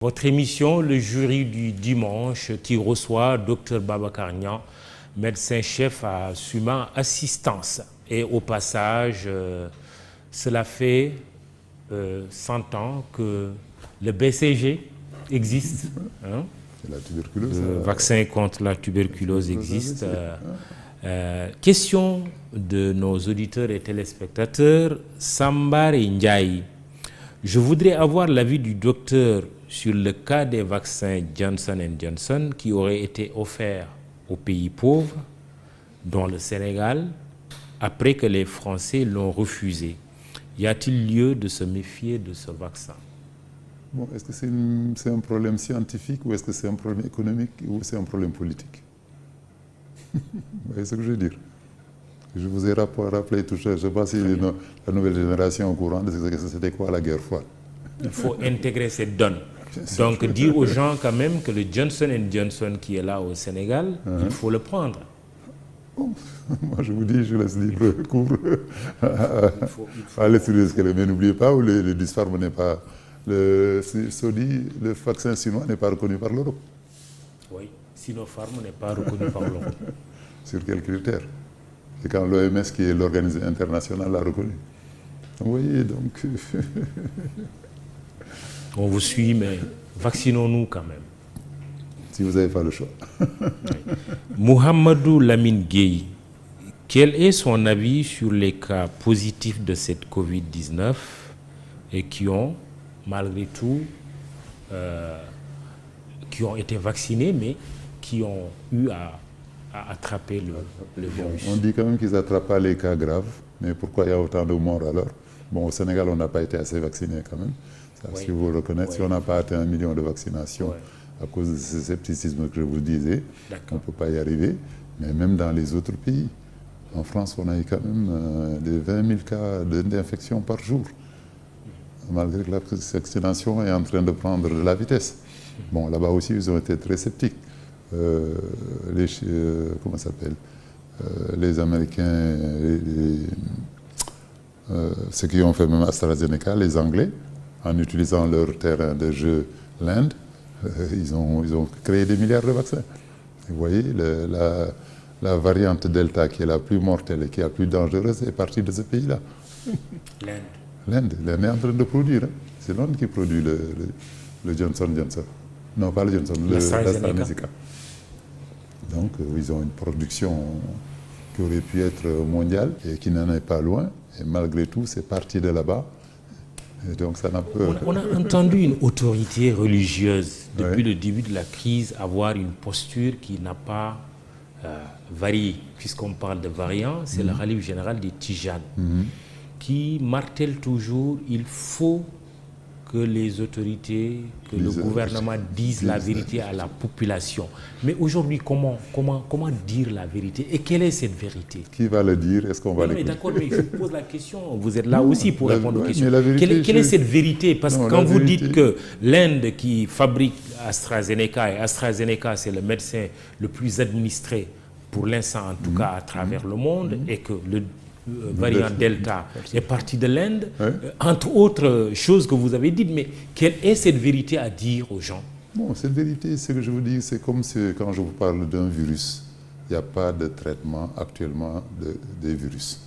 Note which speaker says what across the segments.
Speaker 1: Votre émission, le jury du dimanche, qui reçoit Dr Babacar Niang, médecin-chef à Suma Assistance. Et au passage, cela fait 100 ans que le BCG existe. Hein?
Speaker 2: La tuberculose,
Speaker 1: le vaccin contre la tuberculose existe. Question de nos auditeurs et téléspectateurs. Sambari Ndiaye, je voudrais avoir l'avis du docteur sur le cas des vaccins Johnson & Johnson qui auraient été offerts aux pays pauvres, dont le Sénégal, après que les Français l'ont refusé. Y a-t-il lieu de se méfier de ce vaccin?
Speaker 2: Bon, est-ce que c'est un problème scientifique ou est-ce que c'est un problème économique ou c'est un problème politique? Vous voyez ce que je veux dire? Je vous ai rappelé tout ça. Je ne sais pas si la nouvelle génération est au courant de ce que c'était quoi la guerre froide.
Speaker 1: Il faut intégrer cette donne. Donc, dire aux gens quand même que le Johnson & Johnson qui est là au Sénégal, il faut le prendre.
Speaker 2: Bon, moi, je vous dis, je laisse libre cours à l'étude. Mais n'oubliez pas, le Dispharm n'est pas... Le vaccin chinois n'est pas reconnu par l'Europe.
Speaker 1: Oui, Sinopharm n'est pas reconnu par l'Europe.
Speaker 2: Sur quels critères? C'est quand l'OMS, qui est l'organisation internationale, l'a reconnu. Vous voyez, donc...
Speaker 1: On vous suit, mais vaccinons-nous quand même.
Speaker 2: Si vous n'avez pas le choix.
Speaker 1: Mohamedou Lamine Gueye, quel est son avis sur les cas positifs de cette Covid-19 et qui ont, malgré tout, qui ont été vaccinés, mais qui ont eu à attraper le virus?
Speaker 2: On dit quand même qu'ils n'attrapent pas les cas graves, mais pourquoi il y a autant de morts alors? Bon, au Sénégal, on n'a pas été assez vaccinés quand même. Ça, oui. Si vous le reconnaissez, si on n'a pas atteint 1 million de vaccinations à cause de ce scepticisme que je vous disais, on ne peut pas y arriver. Mais même dans les autres pays, en France, on a eu quand même des 20 000 cas d'infection par jour, malgré que la vaccination est en train de prendre de la vitesse. Bon, là-bas aussi, ils ont été très sceptiques. Comment ça s'appelle, les Américains, ceux qui ont fait même AstraZeneca, les Anglais, en utilisant leur terrain de jeu, l'Inde, ils ont créé des milliards de vaccins. Vous voyez, la variante Delta, qui est la plus mortelle et qui est la plus dangereuse, est partie de ce pays-là. L'Inde est en train de produire. Hein. C'est l'Inde qui produit le Johnson & Johnson. Non, pas le Johnson, l'AstraZeneca. Donc, ils ont une production qui aurait pu être mondiale et qui n'en est pas loin. Et malgré tout, c'est parti de là-bas. Et donc, ça n'a pas...
Speaker 1: On a entendu une autorité religieuse, depuis le début de la crise, avoir une posture qui n'a pas varié. Puisqu'on parle de variants, c'est le khalife général des Tijanes qui martèle toujours il faut que les autorités, que le gouvernement disent la vérité à la population. Mais aujourd'hui, comment dire la vérité? Et quelle est cette vérité?
Speaker 2: Qui va le dire? Est-ce qu'on va l'écouter?
Speaker 1: D'accord, mais je vous pose la question. Vous êtes là aussi pour répondre aux questions. Quelle est cette vérité? Parce que quand vous dites que l'Inde qui fabrique AstraZeneca, et AstraZeneca, c'est le médecin le plus administré pour l'instant, en tout cas à travers le monde, et que le variant Delta est parti de l'Inde, entre autres choses que vous avez dites, mais quelle est cette vérité à dire aux gens?
Speaker 2: Bon, cette vérité, ce que je vous dis, c'est comme quand je vous parle d'un virus, il n'y a pas de traitement actuellement des virus.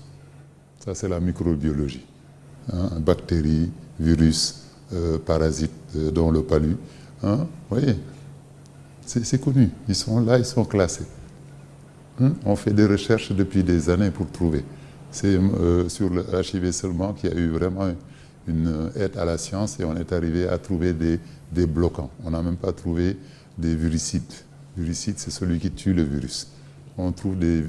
Speaker 2: Ça, c'est la microbiologie. Hein? Bactéries, virus, parasites, dont le palu. Hein? Vous voyez, c'est connu. Ils sont là, ils sont classés. Hein? On fait des recherches depuis des années pour trouver. C'est sur le HIV seulement qu'il y a eu vraiment une aide à la science et on est arrivé à trouver des bloquants. On n'a même pas trouvé des virucides. Virucide, c'est celui qui tue le virus. On trouve des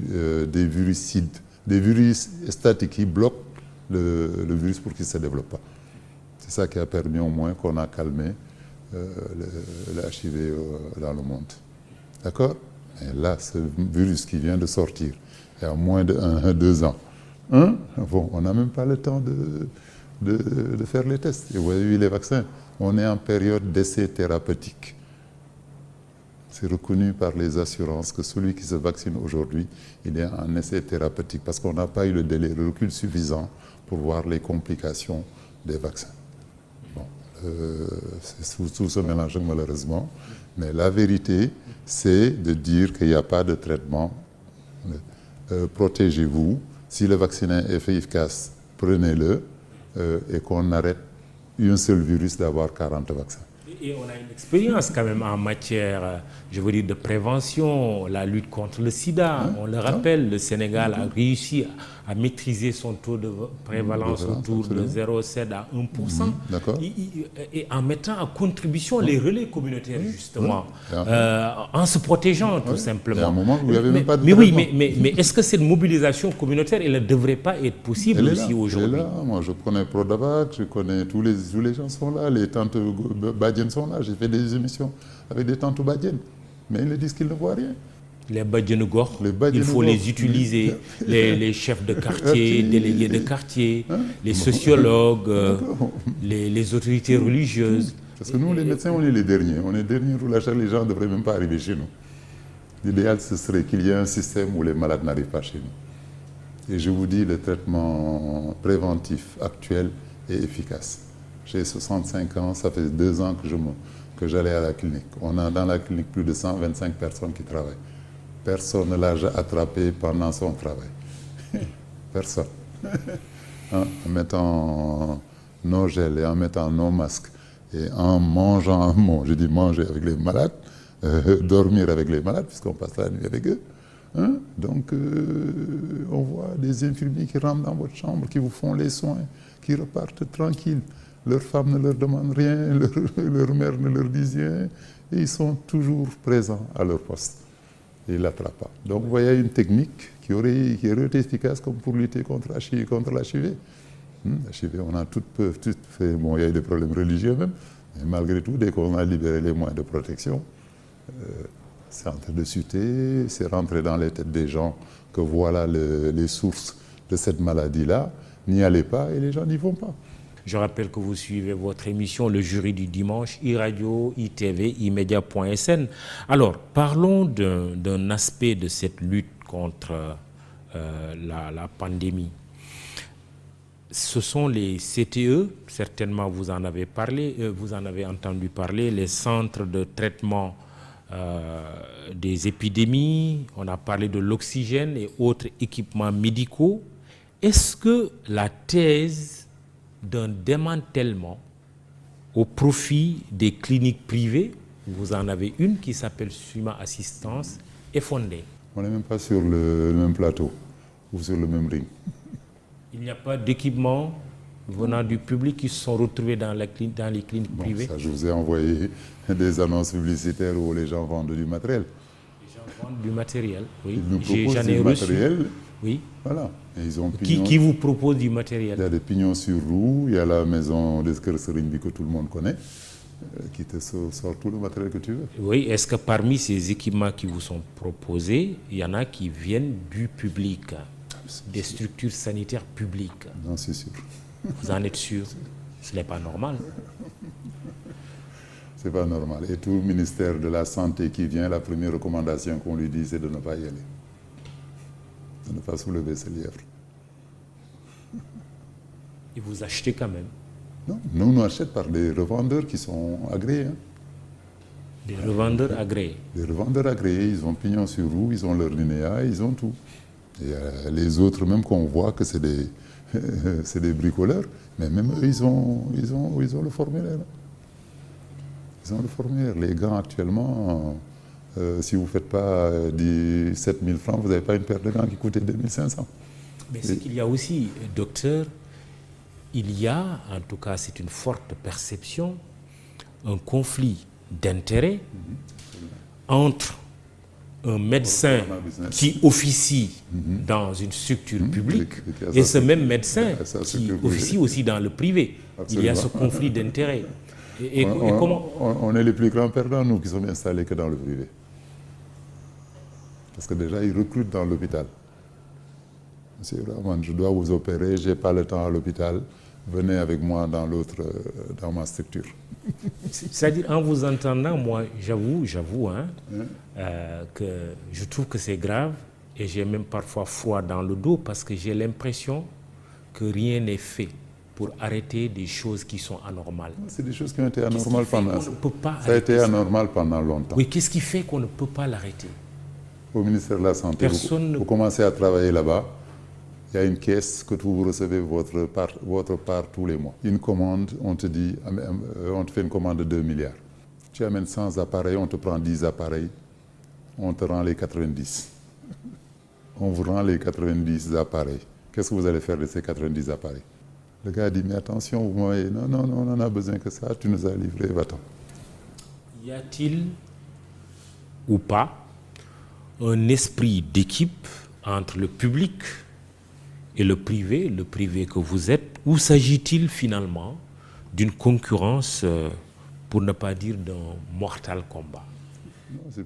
Speaker 2: virucides, des virus statiques qui bloquent le virus pour qu'il ne se développe pas. C'est ça qui a permis au moins qu'on a calmé le HIV dans le monde. D'accord? Et là, ce virus qui vient de sortir, il y a moins de 2 ans, bon, on n'a même pas le temps de faire les tests. Et vous avez vu les vaccins, on est en période d'essai thérapeutique. C'est reconnu par les assurances que celui qui se vaccine aujourd'hui, il est en essai thérapeutique parce qu'on n'a pas eu le délai, le recul suffisant pour voir les complications des vaccins. Bon, tout se mélange malheureusement. Mais la vérité, c'est de dire qu'il n'y a pas de traitement. Protégez-vous. Si le vaccin est efficace, prenez-le et qu'on arrête un seul virus d'avoir 40 vaccins.
Speaker 1: Et on a une expérience quand même en matière, je veux dire, de prévention, la lutte contre le sida. On le rappelle, le Sénégal a réussi à maîtriser son taux de prévalence autour de 0,7 à 1%.
Speaker 2: D'accord.
Speaker 1: Et en mettant à contribution les relais communautaires, justement, en se protégeant tout simplement.
Speaker 2: Il y a un moment où il n'y avait même pas de
Speaker 1: mais oui,
Speaker 2: traitement.
Speaker 1: mais est-ce que cette mobilisation communautaire, elle ne devrait pas être possible aussi aujourd'hui?
Speaker 2: Elle est là. Moi, je connais Prodavac, je connais tous les gens sont là, les tantes badiennes sont là. J'ai fait des émissions avec des tantes badiennes, mais ils me disent qu'ils ne voient rien.
Speaker 1: Les Badjenogor, il faut les utiliser, les chefs de quartier, délégués de quartier, les sociologues, les autorités religieuses.
Speaker 2: Parce que nous, les médecins, on est les derniers. On est les derniers où les gens ne devraient même pas arriver chez nous. L'idéal, ce serait qu'il y ait un système où les malades n'arrivent pas chez nous. Et je vous dis, le traitement préventif actuel est efficace. J'ai 65 ans, ça fait 2 ans que j'allais à la clinique. On a dans la clinique plus de 125 personnes qui travaillent. Personne ne l'a attrapé pendant son travail. Personne. En mettant nos gels et en mettant nos masques et en mangeant, je dis manger avec les malades, dormir avec les malades, puisqu'on passe la nuit avec eux. Donc, on voit des infirmiers qui rentrent dans votre chambre, qui vous font les soins, qui repartent tranquilles. Leur femme ne leur demande rien, leur mère ne leur dit rien, et ils sont toujours présents à leur poste. Et ils ne l'attrapent pas. Donc, vous voyez une technique qui aurait été efficace comme pour lutter contre l'HIV. L'HIV, on a tout fait. Bon, il y a eu des problèmes religieux même, mais malgré tout, dès qu'on a libéré les moyens de protection, c'est en train de chuter, c'est rentré dans les têtes des gens que voilà les sources de cette maladie-là. N'y allez pas et les gens n'y vont pas.
Speaker 1: Je rappelle que vous suivez votre émission Le Jury du Dimanche, iRadio, ITV, imedia.sn. Alors, parlons d'un aspect de cette lutte contre la pandémie. Ce sont les CTE, certainement vous en avez parlé, vous en avez entendu parler, les centres de traitement des épidémies, on a parlé de l'oxygène et autres équipements médicaux. Est-ce que la thèse d'un démantèlement au profit des cliniques privées, vous en avez une qui s'appelle Suma Assistance, est fondée?
Speaker 2: On n'est même pas sur le même plateau ou sur le même ring.
Speaker 1: Il n'y a pas d'équipements venant du public qui se sont retrouvés dans les cliniques privées?
Speaker 2: Ça, je vous ai envoyé des annonces publicitaires où les gens vendent du matériel.
Speaker 1: Les gens vendent du matériel, oui.
Speaker 2: Ils nous proposent du matériel.
Speaker 1: Oui.
Speaker 2: Voilà. Et ils ont
Speaker 1: qui vous propose du matériel?
Speaker 2: Il y a des pignons sur roue, il y a la maison des Skerserinbi que tout le monde connaît, qui te sort tout le matériel que tu veux.
Speaker 1: Oui, est-ce que parmi ces équipements qui vous sont proposés, il y en a qui viennent du public, des structures sanitaires publiques?
Speaker 2: Non, c'est sûr.
Speaker 1: Vous en êtes sûr? Ce n'est pas normal.
Speaker 2: C'est pas normal. Et tout ministère de la Santé qui vient, la première recommandation qu'on lui dit, c'est de ne pas y aller. De ne pas soulever ses lièvres.
Speaker 1: Et vous achetez quand même?
Speaker 2: Non, nous, on achète par des revendeurs qui sont agréés.
Speaker 1: Des revendeurs agréés?
Speaker 2: Des revendeurs agréés, ils ont pignon sur roue, ils ont leur linéa, ils ont tout. Et les autres, même qu'on voit que c'est des bricoleurs, mais même eux, ils ont le formulaire. Ils ont le formulaire. Les gants, actuellement, si vous ne faites pas 7 000 francs, vous n'avez pas une paire de gants qui coûtait 2 500.
Speaker 1: Mais c'est qu'il y a aussi, docteur, il y a, en tout cas c'est une forte perception, un conflit d'intérêts entre un médecin qui officie dans une structure publique et ce même médecin qui officie aussi dans le privé. Absolument. Il y a ce conflit d'intérêts. Et comment...
Speaker 2: on est les plus grands perdants, nous, qui sommes installés que dans le privé. Parce que déjà, ils recrutent dans l'hôpital. Monsieur Rahman, je dois vous opérer, je n'ai pas le temps à l'hôpital, venez avec moi dans ma structure.
Speaker 1: C'est-à-dire, en vous entendant, moi, j'avoue que je trouve que c'est grave et j'ai même parfois froid dans le dos parce que j'ai l'impression que rien n'est fait pour arrêter des choses qui sont anormales?
Speaker 2: C'est des choses qui ont été anormales pendant...
Speaker 1: Ça
Speaker 2: a été anormal pendant longtemps.
Speaker 1: Oui, qu'est-ce qui fait qu'on ne peut pas l'arrêter?
Speaker 2: Au ministère de la Santé, vous commencez à travailler là-bas, il y a une caisse que vous recevez votre part tous les mois. Une commande, on te dit, on te fait une commande de 2 milliards. Tu amènes 100 appareils, on te prend 10 appareils, on te rend les 90. On vous rend les 90 appareils. Qu'est-ce que vous allez faire de ces 90 appareils? Le gars dit, mais attention, vous m'avez... Non, on en a besoin que ça, tu nous as livré, va-t'en.
Speaker 1: Y a-t-il ou pas un esprit d'équipe entre le public et le privé que vous êtes, ou s'agit-il finalement d'une concurrence, pour ne pas dire d'un mortal combat?
Speaker 2: Non,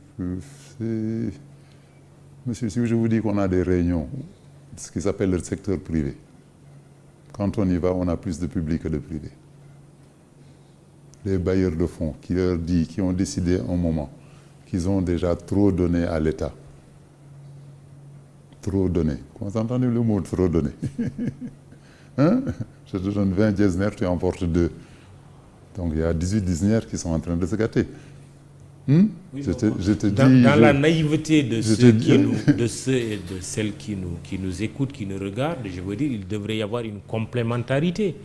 Speaker 2: Monsieur, si je vous dis qu'on a des réunions, ce qui s'appelle le secteur privé, quand on y va, on a plus de public que de privé. Les bailleurs de fonds qui ont décidé un moment qu'ils ont déjà trop donné à l'État. Trop donné. Comment vous entendez le mot trop donné? Hein? Je te donne 20 Getzner, tu emportes 2. Donc il y a 18 Getzner qui sont en train de se gâter. Oui,
Speaker 1: dans la naïveté de ceux et de celles qui nous écoutent, qui nous regardent, je veux dire, il devrait y avoir une complémentarité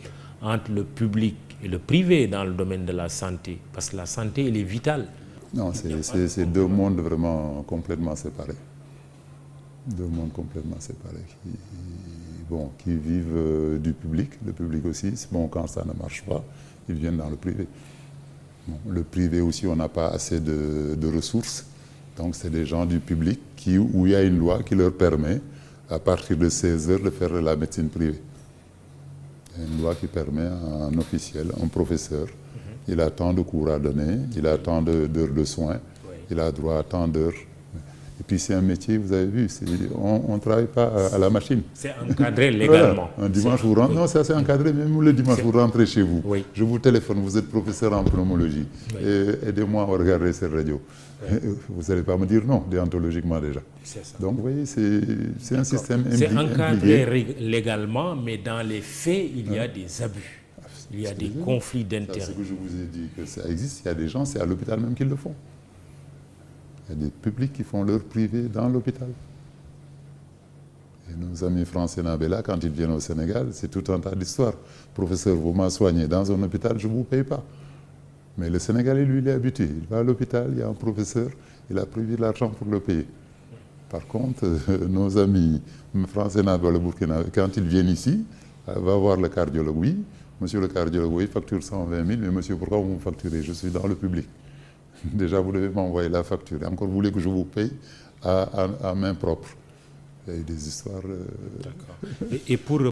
Speaker 1: entre le public et le privé dans le domaine de la santé, parce que la santé, elle est vitale.
Speaker 2: Non, c'est deux mondes vraiment complètement séparés. Deux mondes complètement séparés qui vivent du public. Le public aussi, bon, quand ça ne marche pas, ils viennent dans le privé. Bon, le privé aussi, on n'a pas assez de ressources. Donc, c'est des gens du public où il y a une loi qui leur permet, à partir de 16 heures, de faire de la médecine privée. Il y a une loi qui permet à un officiel, un professeur, il a tant de cours à donner, il a tant d'heures de soins, il a droit à tant d'heures. Et puis, c'est un métier, vous avez vu, on ne travaille pas à la machine.
Speaker 1: C'est encadré légalement.
Speaker 2: Voilà. Un dimanche, vous rentrez. Non, c'est assez encadré, même le dimanche, vous rentrez chez vous.
Speaker 1: Oui.
Speaker 2: Je vous téléphone, vous êtes professeur en pneumologie. Aidez-moi à regarder cette radio. Vous n'allez pas me dire non, déontologiquement déjà.
Speaker 1: C'est ça.
Speaker 2: Donc, vous voyez, c'est un système
Speaker 1: C'est encadré légalement, mais dans les faits, il y a des abus. Il y a des conflits d'intérêts.
Speaker 2: C'est ce que je vous ai dit, que ça existe. Il y a des gens, c'est à l'hôpital même qu'ils le font. Il y a des publics qui font leur privé dans l'hôpital. Et nos amis français Nabella, quand ils viennent au Sénégal, c'est tout un tas d'histoires. Professeur, vous m'avez soigné dans un hôpital, je ne vous paye pas. Mais le Sénégalais, lui, il est habitué. Il va à l'hôpital, il y a un professeur, il a prévu de l'argent pour le payer. Par contre, nos amis français Nabella, Burkina, quand ils viennent ici, va voir le cardiologue. Oui, monsieur le cardiologue, oui, facture 120 000, mais monsieur, pourquoi vous me facturez? Je suis dans le public. Déjà, vous devez m'envoyer la facture. Et encore, vous voulez que je vous paye à main propre. Il y a eu des histoires...
Speaker 1: D'accord. Et pour